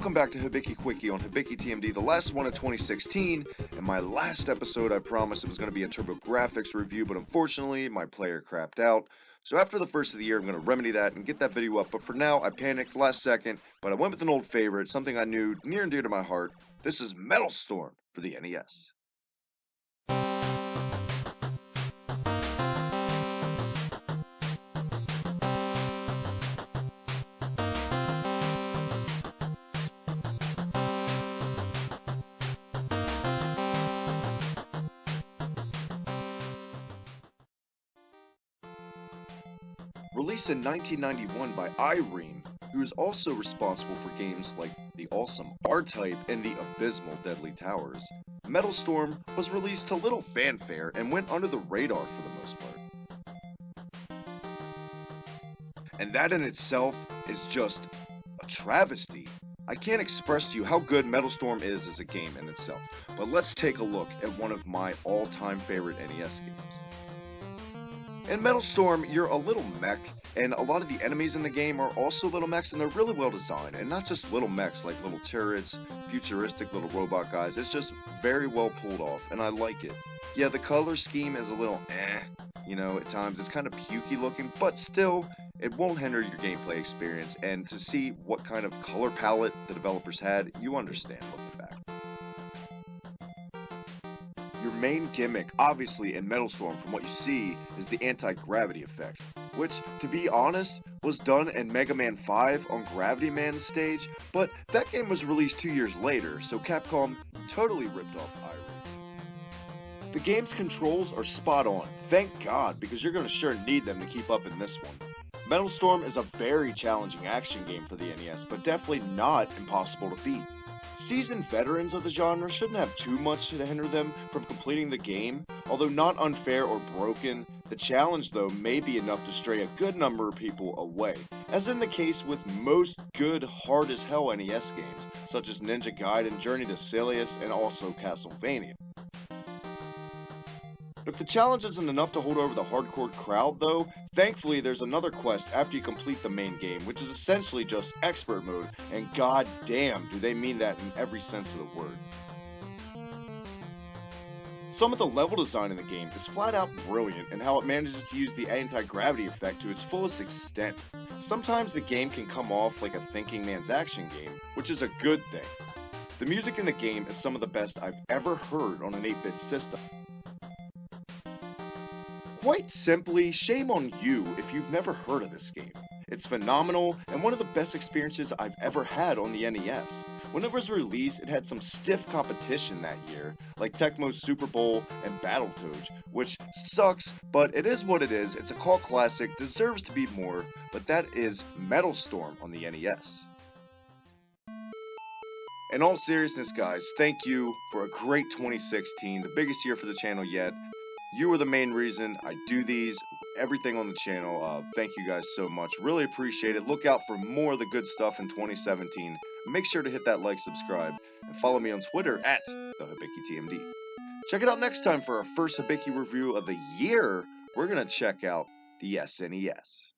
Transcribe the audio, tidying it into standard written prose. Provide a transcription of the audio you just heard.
Welcome back to Hibiki Quickie on Hibiki TMD, the last one of 2016, and my last episode I promised it was going to be a TurboGrafx review, but unfortunately my player crapped out. So after the first of the year I'm going to remedy that and get that video up, but for now I panicked last second, but I went with an old favorite, something I knew near and dear to my heart. This is Metal Storm for the NES. Released in 1991 by I-Rem, who is also responsible for games like the awesome R-Type and the abysmal Deadly Towers, Metal Storm was released to little fanfare and went under the radar for the most part. And that in itself is just a travesty. I can't express to you how good Metal Storm is as a game in itself, but let's take a look at one of my all-time favorite NES games. In Metal Storm, you're a little mech, and a lot of the enemies in the game are also little mechs, and they're really well designed, and not just little mechs like little turrets, futuristic little robot guys. It's just very well pulled off, and I like it. Yeah, the color scheme is a little at times it's kind of pukey looking, but still, it won't hinder your gameplay experience, and to see what kind of color palette the developers had, you understand looking back. Your main gimmick, obviously, in Metal Storm, from what you see, is the anti-gravity effect, which, to be honest, was done in Mega Man 5 on Gravity Man's stage, but that game was released 2 years later, so Capcom totally ripped off I-Rem. The game's controls are spot on, thank God, because you're going to sure need them to keep up in this one. Metal Storm is a very challenging action game for the NES, but definitely not impossible to beat. Seasoned veterans of the genre shouldn't have too much to hinder them from completing the game, although not unfair or broken. The challenge, though, may be enough to stray a good number of people away, as in the case with most good hard-as-hell NES games, such as Ninja Gaiden, Journey to Silius, and also Castlevania. If the challenge isn't enough to hold over the hardcore crowd, though, thankfully there's another quest after you complete the main game, which is essentially just expert mode, and god damn do they mean that in every sense of the word. Some of the level design in the game is flat out brilliant in how it manages to use the anti-gravity effect to its fullest extent. Sometimes the game can come off like a thinking man's action game, which is a good thing. The music in the game is some of the best I've ever heard on an 8-bit system. Quite simply, shame on you if you've never heard of this game. It's phenomenal and one of the best experiences I've ever had on the NES. When it was released, it had some stiff competition that year, like Tecmo's Super Bowl and Battletoads, which sucks, but it is what it is. It's a cult classic, deserves to be more, but that is Metal Storm on the NES. In all seriousness, guys, thank you for a great 2016, the biggest year for the channel yet. You are the main reason I do these, everything on the channel. Thank you guys so much. Really appreciate it. Look out for more of the good stuff in 2017. Make sure to hit that like, subscribe, and follow me on Twitter at the Hibiki TMD. Check it out next time for our first Hibiki review of the year. We're going to check out the SNES.